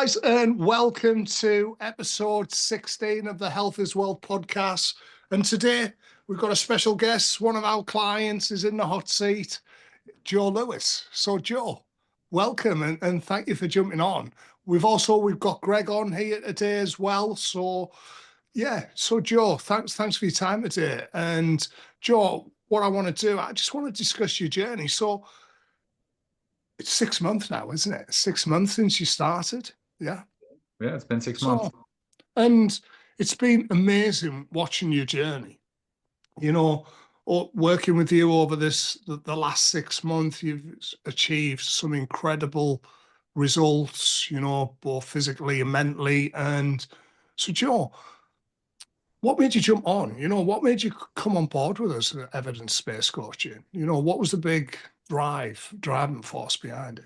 guys, and welcome to episode 16 of the Health is Wealth podcast. And today we've got a special guest. One of our clients is in the hot seat, Joe Lewis. So, Joe, welcome and thank you for jumping on. We've got Greg on here today as well. So, Joe, thanks for your time today. And Joe, what I want to do, I just want to discuss your journey. So, it's 6 months now, isn't it? 6 months since you started. Yeah. Yeah, it's been 6 months. And it's been amazing watching your journey. Working with you over the last 6 months, you've achieved some incredible results, both physically and mentally. And so, Joe, what made you jump on? What made you come on board with us at evidence-based coaching? What was the big driving force behind it?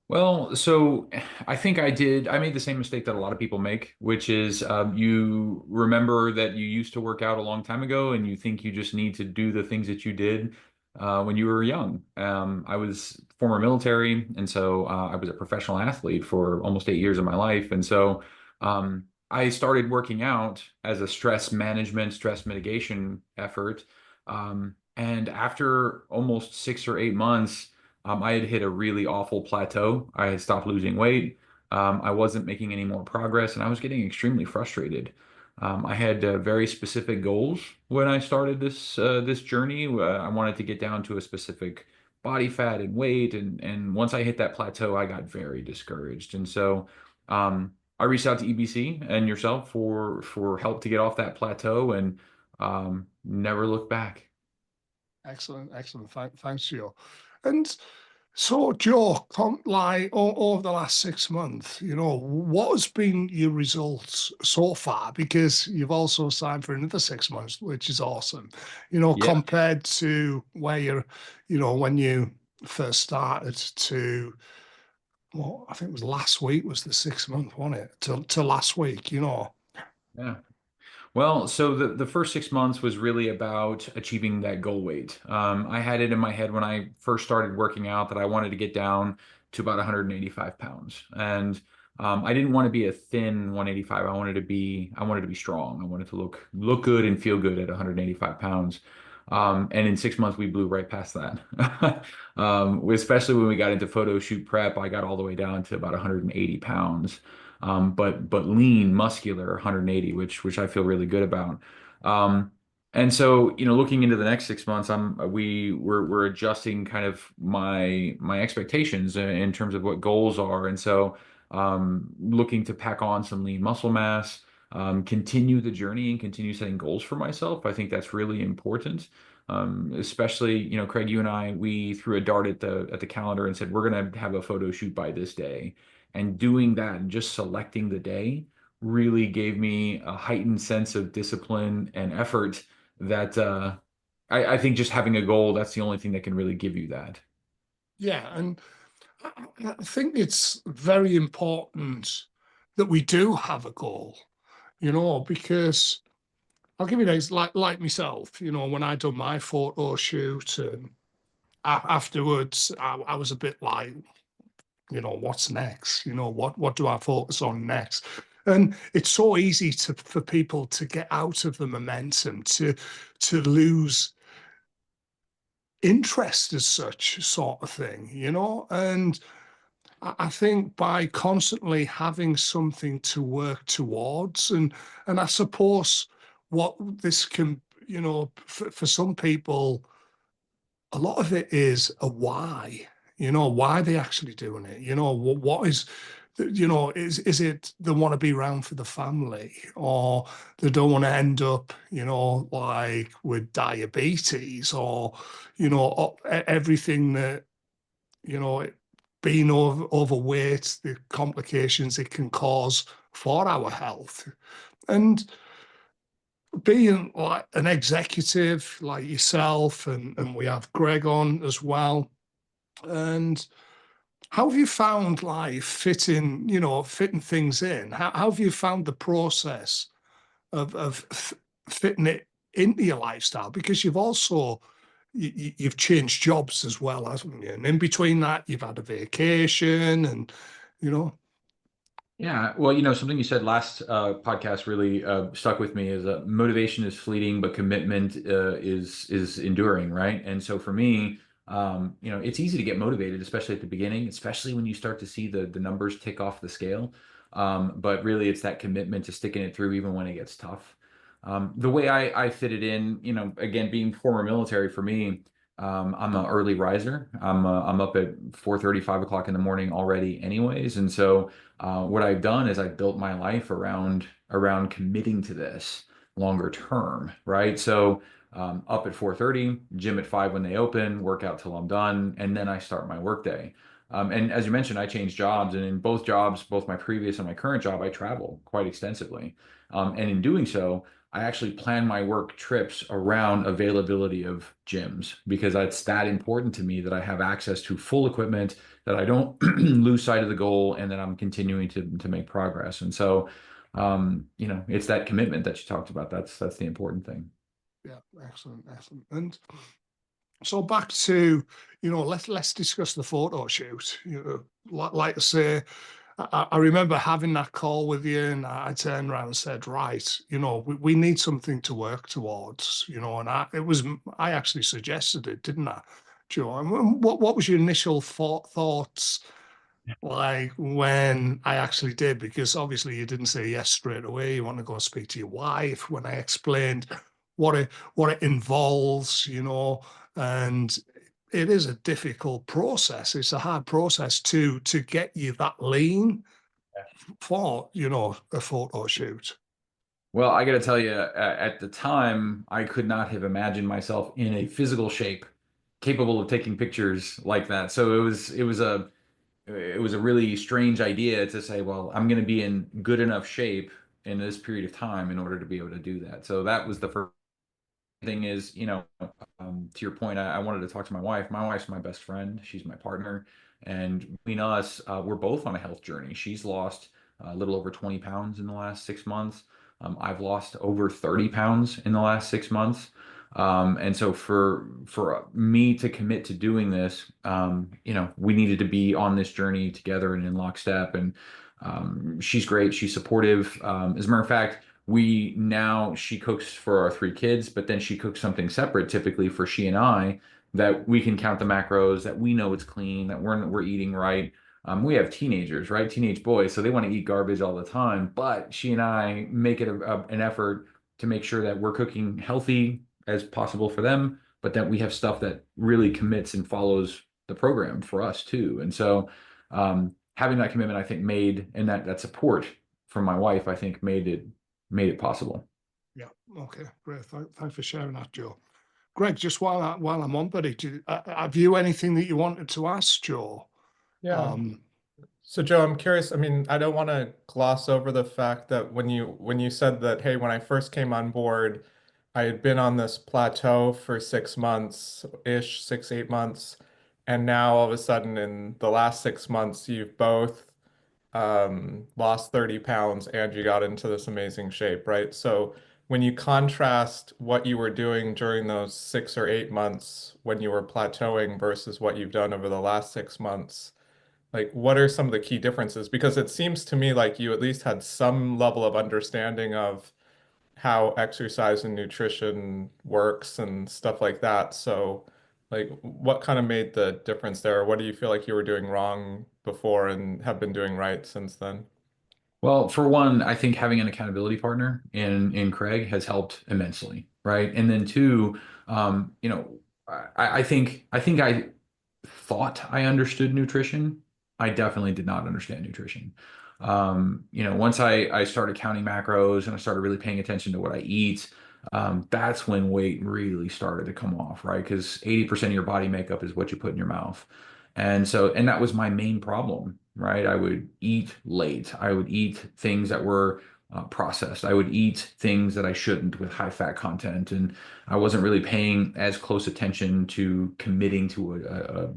Well, so I think I made the same mistake that a lot of people make, which is you remember that you used to work out a long time ago and you think you just need to do the things that you did when you were young. I was former military, and so I was a professional athlete for almost 8 years of my life. And so I started working out as a stress management, stress mitigation effort. And after almost 6 or 8 months, I had hit a really awful plateau. I had stopped losing weight. I wasn't making any more progress, and I was getting extremely frustrated. I had very specific goals when I started this journey. I wanted to get down to a specific body fat and weight, and once I hit that plateau, I got very discouraged. And so I reached out to EBC and yourself for help to get off that plateau, and never looked back. Excellent. Thanks, Joe. And so, Joe, over the last 6 months, what has been your results so far? Because you've also signed for another 6 months, which is awesome. Yeah. Compared to where when you first started to, well, I think it was last week was the 6 month, wasn't it? To last week. Yeah. Well, so the first 6 months was really about achieving that goal weight. I had it in my head when I first started working out that I wanted to get down to about 185 pounds. And I didn't want to be a thin 185. I wanted to be strong. I wanted to look good and feel good at 185 pounds. And in 6 months, we blew right past that. Especially when we got into photo shoot prep, I got all the way down to about 180 pounds. But lean, muscular, 180, which I feel really good about. And so, looking into the next 6 months, we're adjusting kind of my expectations in terms of what goals are. And so, looking to pack on some lean muscle mass, continue the journey and continue setting goals for myself. I think that's really important. Especially, Craig, you and we threw a dart at the calendar and said, we're going to have a photo shoot by this day. And doing that and just selecting the day really gave me a heightened sense of discipline and effort that I think just having a goal, that's the only thing that can really give you that. Yeah, and I think it's very important that we do have a goal, because I'll give you an example, like myself, when I done my photo shoot and afterwards, I was a bit like, what's next? What do I focus on next? And it's so easy for people to get out of the momentum, to lose interest as such sort of thing, and I think by constantly having something to work towards, and I suppose what this can, for some people, a lot of it is a why, why they actually doing it, what is, is it they want to be around for the family, or they don't want to end up, like with diabetes, or, everything that, being overweight, the complications it can cause for our health. And being like an executive like yourself, and we have Greg on as well. And how have you found life fitting things in? How have you found the process of fitting it into your lifestyle? Because you've changed jobs as well, haven't you? And in between that, you've had a vacation, and you know. Yeah, well, something you said last podcast really stuck with me is motivation is fleeting, but commitment is enduring, right? And so for me, it's easy to get motivated, especially at the beginning, especially when you start to see the numbers tick off the scale. But really, it's that commitment to sticking it through even when it gets tough. The way I fit it in, again, being former military for me, I'm an early riser. I'm up at 4:30, 5 o'clock in the morning already, anyways, and so what I've done is I've built my life around committing to this longer term, right? So up at 4:30, gym at 5 when they open, workout till I'm done, and then I start my workday. And as you mentioned, I changed jobs, and in both jobs, both my previous and my current job, I travel quite extensively. And in doing so, I actually plan my work trips around availability of gyms because it's that important to me that I have access to full equipment, that I don't lose sight of the goal, and that I'm continuing to make progress. And so, it's that commitment that you talked about. That's the important thing. Yeah, excellent, excellent. And so back to, let's discuss the photo shoot. Like I say, I remember having that call with you, and I turned around and said, right, we need something to work towards, and I actually suggested it, didn't I, Joe? And what was your initial thoughts like when I actually did? Because obviously you didn't say yes straight away. You want to go and speak to your wife. When I explained what it involves, and it is a difficult process. It's a hard process to get you that lean for, a photo shoot. Well, I got to tell you, at the time, I could not have imagined myself in a physical shape capable of taking pictures like that. So it was a really strange idea to say, well, I'm going to be in good enough shape in this period of time in order to be able to do that. So that was the first thing is, to your point, I wanted to talk to my wife. My wife's my best friend. She's my partner. And between us, we're both on a health journey. She's lost a little over 20 pounds in the last 6 months. I've lost over 30 pounds in the last 6 months. And so for me to commit to doing this, we needed to be on this journey together and in lockstep. And she's great. She's supportive. As a matter of fact, she cooks for our three kids, but then she cooks something separate, typically for she and I, that we can count the macros, that we know it's clean, that we're eating right. We have teenagers, right? Teenage boys, so they want to eat garbage all the time. But she and I make it an effort to make sure that we're cooking healthy as possible for them, but that we have stuff that really commits and follows the program for us too. And so, having that commitment, I think, and that support from my wife, I think, made it possible. Yeah. Okay. Great. Thanks for sharing that, Joe. Greg, just while I'm on, buddy, have you anything that you wanted to ask, Joe? Yeah. Um, So Joe, I'm curious. I mean, I don't want to gloss over the fact that when you said that, hey, when I first came on board, I had been on this plateau for 6 months-ish, 6, 8 months, and now all of a sudden in the last 6 months, you've both lost 30 pounds and you got into this amazing shape, right? So when you contrast what you were doing during those 6 or 8 months when you were plateauing versus what you've done over the last 6 months, like, what are some of the key differences? Because it seems to me like you at least had some level of understanding of how exercise and nutrition works and stuff like that. So, like, what kind of made the difference there? What do you feel like you were doing wrong before and have been doing right since then? Well, for one, I think having an accountability partner in Craig has helped immensely, right? And then two, I think I thought I understood nutrition. I definitely did not understand nutrition. Once I started counting macros and I started really paying attention to what I eat, that's when weight really started to come off, right? Because 80% of your body makeup is what you put in your mouth. And that was my main problem, right? I would eat late. I would eat things that were processed. I would eat things that I shouldn't with high fat content. And I wasn't really paying as close attention to committing to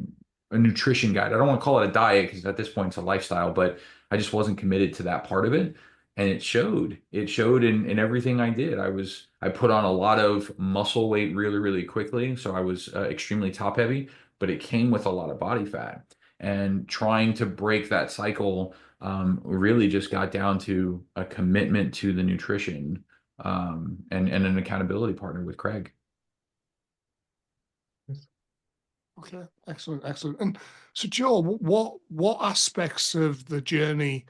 a nutrition guide. I don't want to call it a diet because at this point it's a lifestyle, but I just wasn't committed to that part of it. And it showed. It showed in everything I did. I put on a lot of muscle weight really, really quickly. So I was extremely top heavy, but it came with a lot of body fat. And trying to break that cycle really just got down to a commitment to the nutrition and an accountability partner with Craig. Okay, excellent, excellent. And so, Joe, what aspects of the journey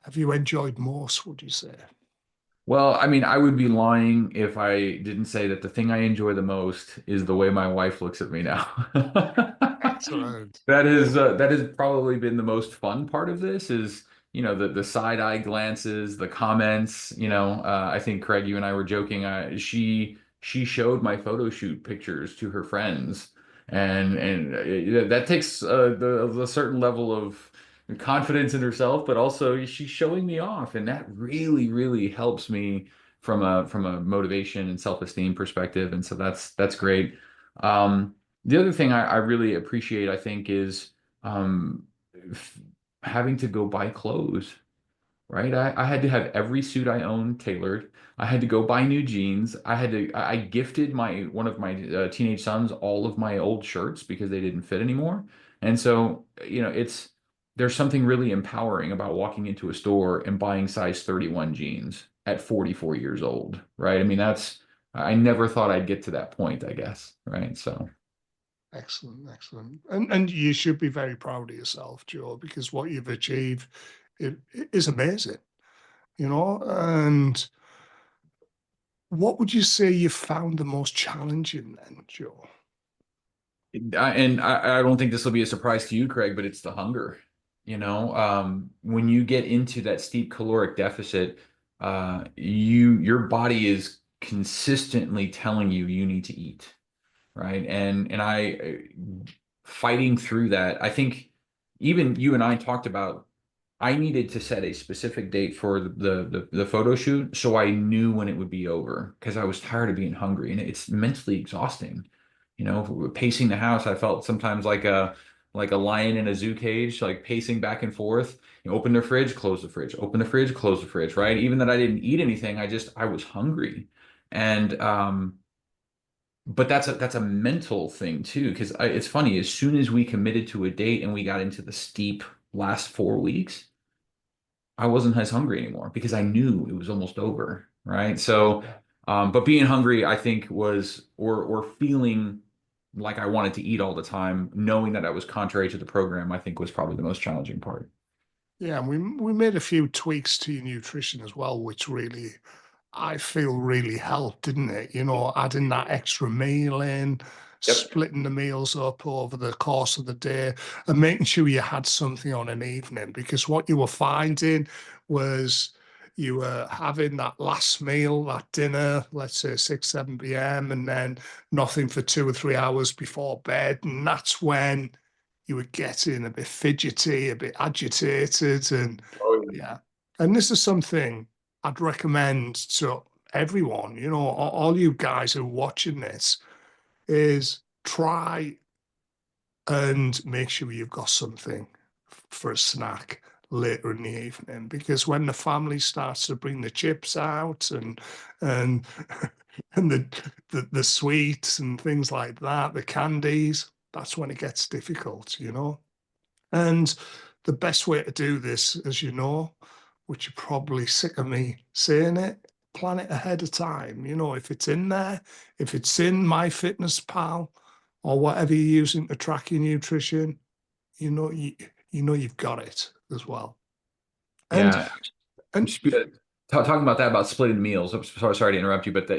have you enjoyed most, would you say? Well, I mean, I would be lying if I didn't say that the thing I enjoy the most is the way my wife looks at me now. Excellent. That has probably been the most fun part of this is, the side eye glances, the comments, I think Craig, you and I were joking. She showed my photo shoot pictures to her friends, and that takes the certain level of confidence in herself, but also she's showing me off, and that really, really helps me from a motivation and self-esteem perspective. And so that's great. The other thing I really appreciate, I think, is um, f- having to go buy clothes, right? I had to have every suit I owned tailored. I had to go buy new jeans. I gifted one of my teenage sons all of my old shirts because they didn't fit anymore. And so, there's something really empowering about walking into a store and buying size 31 jeans at 44 years old, right? I mean, I never thought I'd get to that point, I guess, right? So. Excellent, excellent. And you should be very proud of yourself, Joe, because what you've achieved it is amazing, you know. And what would you say you found the most challenging then, Joe? I don't think this will be a surprise to you, Craig, but it's the hunger. When you get into that steep caloric deficit, your body is consistently telling you need to eat, right? And fighting through that. I think even you and I talked about I needed to set a specific date for the photo shoot so I knew when it would be over because I was tired of being hungry and it's mentally exhausting. Pacing the house, I felt sometimes like a lion in a zoo cage, like pacing back and forth. Open the fridge, close the fridge, open the fridge, close the fridge, right? Even that I didn't eat anything, I was hungry. And but that's a mental thing too, because it's funny, as soon as we committed to a date and we got into the steep last 4 weeks, I wasn't as hungry anymore because I knew it was almost over, right? So, but being hungry, I think or feeling like I wanted to eat all the time, knowing that I was contrary to the program, I think was probably the most challenging part. Yeah, and we made a few tweaks to your nutrition as well, which really I feel really helped, didn't it? You know, adding that extra meal in, Yep. splitting the meals up over the course of the day, and making sure you had something on an evening. Because what you were finding was you were having that last meal, that dinner, let's say 6, 7 p.m., and then nothing for 2 or 3 hours before bed. And that's when you were getting a bit fidgety, a bit agitated, and Oh, yeah. And this is something I'd recommend to everyone, you know, all you guys who are watching this, is try and make sure you've got something for a snack later in the evening, because when the family starts to bring the chips out and and the sweets and things like that, the candies, that's when it gets difficult, you know. And the best way to do this, as you know, which you're probably sick of me saying it, plan it ahead of time. You know, if it's in there, if it's in MyFitnessPal or whatever you're using to track your nutrition, you know you know you've got it as well. And yeah. and Talking about that, about splitting meals. I'm sorry to interrupt you, but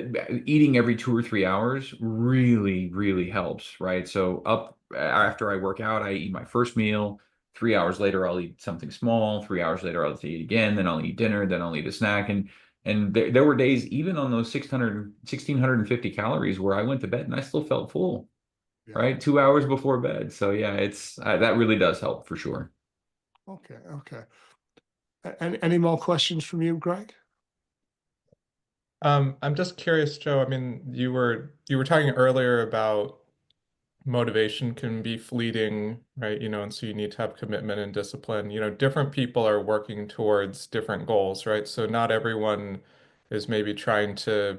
eating every 2 or 3 hours really, really helps, right? So up after I work out, I eat my first meal. 3 hours later, I'll eat something small. 3 hours later, I'll eat again. Then I'll eat dinner. Then I'll eat a snack. And there were days, even on those 1,650 calories, where I went to bed and I still felt full, yeah, right? 2 hours before bed. So yeah, it's that really does help for sure. okay, okay. Any more questions from you, Greg? I'm just curious, Joe. I mean, you were talking earlier about motivation can be fleeting, right? And so you need to have commitment and discipline. Different people are working towards different goals, right? So not everyone is maybe trying to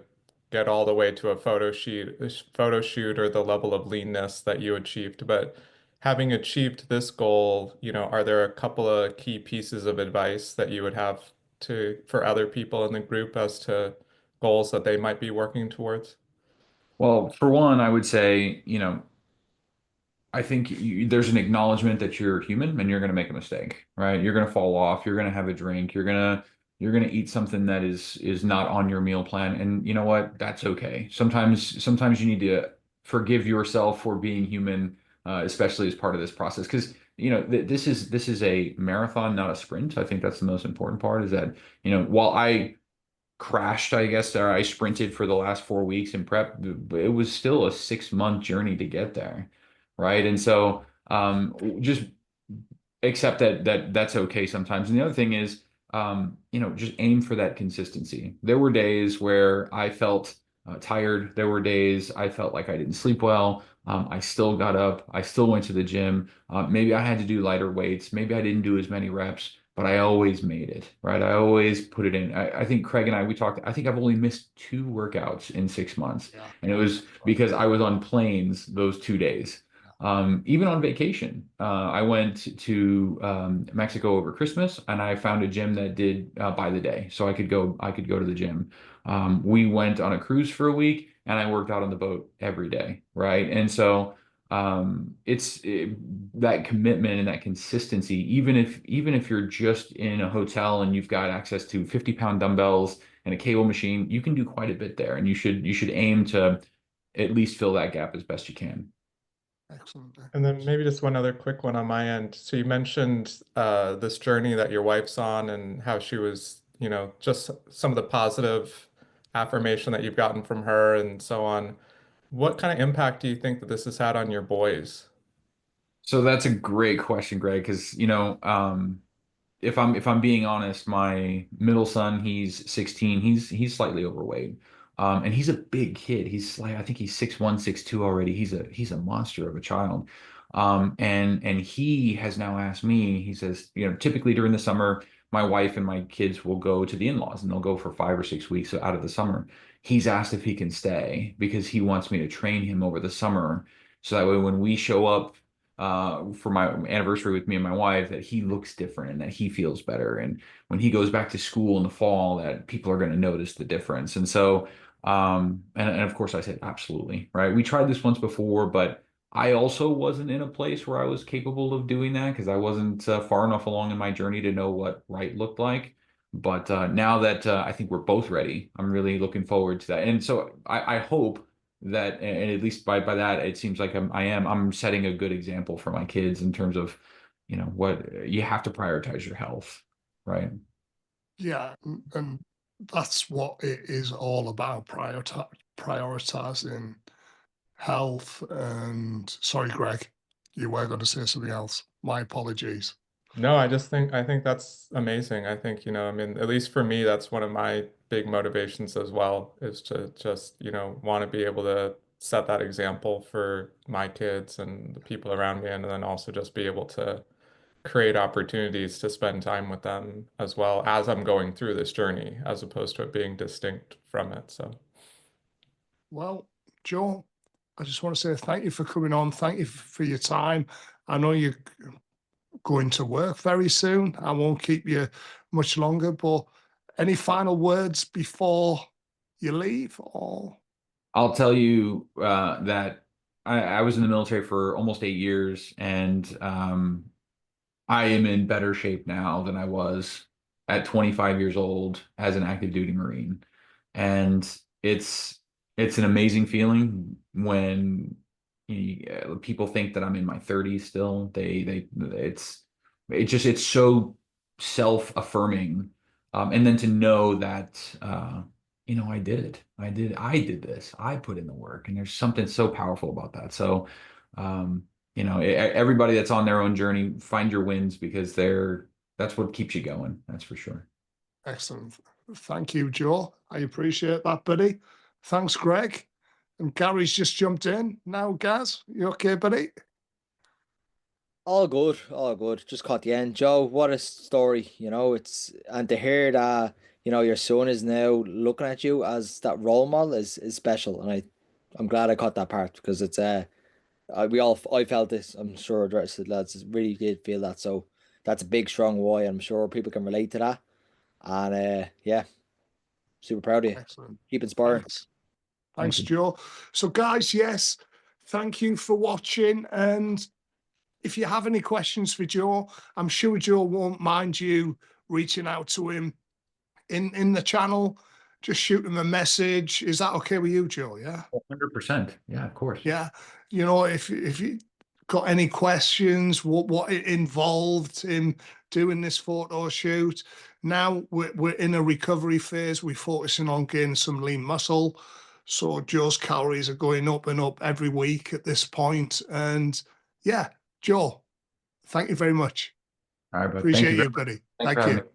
get all the way to a photo shoot or the level of leanness that you achieved. But having achieved this goal, are there a couple of key pieces of advice that you would have for other people in the group as to goals that they might be working towards? Well, for one, I would say, I think there's an acknowledgement that you're human and you're going to make a mistake, right? You're going to fall off. You're going to have a drink. You're going to eat something that is not on your meal plan. And you know what? That's okay. Sometimes you need to forgive yourself for being human, especially as part of this process, because this is a marathon, not a sprint. I think that's the most important part. Is that while I crashed, I guess, or I sprinted for the last 4 weeks in prep, it was still a 6 month journey to get there, right? And so just accept that's okay sometimes. And the other thing is, just aim for that consistency. There were days where I felt tired. There were days I felt like I didn't sleep well. I still got up. I still went to the gym. Maybe I had to do lighter weights. Maybe I didn't do as many reps, but I always made it, right? I always put it in. I think Craig and we talked. I think I've only missed 2 workouts in 6 months, Yeah. and it was because I was on planes those 2 days. Even on vacation, I went to Mexico over Christmas, and I found a gym that did by the day, so I could go to the gym. We went on a cruise for a week, and I worked out on the boat every day, right? And so that commitment and that consistency, even if you're just in a hotel and you've got access to 50-pound dumbbells and a cable machine, you can do quite a bit there, and you should aim to at least fill that gap as best you can. Excellent. And then maybe just one other quick one on my end. So you mentioned this journey that your wife's on and how she was, just some of the positive affirmation that you've gotten from her and so on. What kind of impact do you think that this has had on your boys? So that's a great question, Greg, because if I'm being honest, my middle son, he's 16. He's slightly overweight. And he's a big kid. I think he's 6'1", 6'2" already. He's a monster of a child. And he has now asked me, he says, typically during the summer, my wife and my kids will go to the in-laws and they'll go for 5 or 6 weeks out of the summer. He's asked if he can stay because he wants me to train him over the summer. So that way when we show up for my anniversary with me and my wife, that he looks different and that he feels better. And when he goes back to school in the fall, that people are going to notice the difference. And so, and of course I said, absolutely, right? We tried this once before, but I also wasn't in a place where I was capable of doing that because I wasn't far enough along in my journey to know what right looked like. But now that I think we're both ready, I'm really looking forward to that. And so I hope that, and at least by that, it seems like I'm setting a good example for my kids in terms of, what you have to prioritize your health, right? Yeah, and that's what it is all about, prioritizing health. And sorry, Greg, you were going to say something else. My apologies. No, I think that's amazing. I think, I mean, at least for me, that's one of my big motivations as well, is to just, want to be able to set that example for my kids and the people around me, and then also just be able to create opportunities to spend time with them as well as I'm going through this journey, as opposed to it being distinct from it. So, Well, Joe, I just want to say thank you for coming on. Thank you for your time. I know you're going to work very soon. I won't keep you much longer, but any final words before you leave? Or I'll tell you that I was in the military for almost 8 years, and I am in better shape now than I was at 25 years old as an active duty Marine. And it's it's an amazing feeling when people think that I'm in my 30s still. It's so self-affirming. And then to know that I did it. I did this. I put in the work. And there's something so powerful about that. So everybody that's on their own journey, find your wins because that's what keeps you going. That's for sure. excellent. Thank you, Joe. I appreciate that, buddy. Thanks, Greg. And Gary's just jumped in. Now, Gaz, you okay, buddy? All good, all good. Just caught the end. Joe, what a story, it's and to hear that, your son is now looking at you as that role model is special. And I'm glad I caught that part because it's I felt this. I'm sure the rest of the lads really did feel that. So that's a big, strong why. I'm sure people can relate to that. And yeah, super proud of you. Excellent. Keep inspiring. Thanks. Thank Thanks, you. Joe. So, guys, yes, thank you for watching. And if you have any questions for Joe, I'm sure Joe won't mind you reaching out to him in the channel. Just shoot him a message. Is that okay with you, Joe? Yeah. 100%. Yeah, of course. Yeah. You know, if you got any questions, what it involved in doing this photo shoot. Now we're in a recovery phase. We're focusing on gaining some lean muscle. So Joe's calories are going up and up every week at this point. And yeah, Joe, thank you very much. All right, but thank Appreciate you very you, much. buddy. Thanks for Thank having you. me.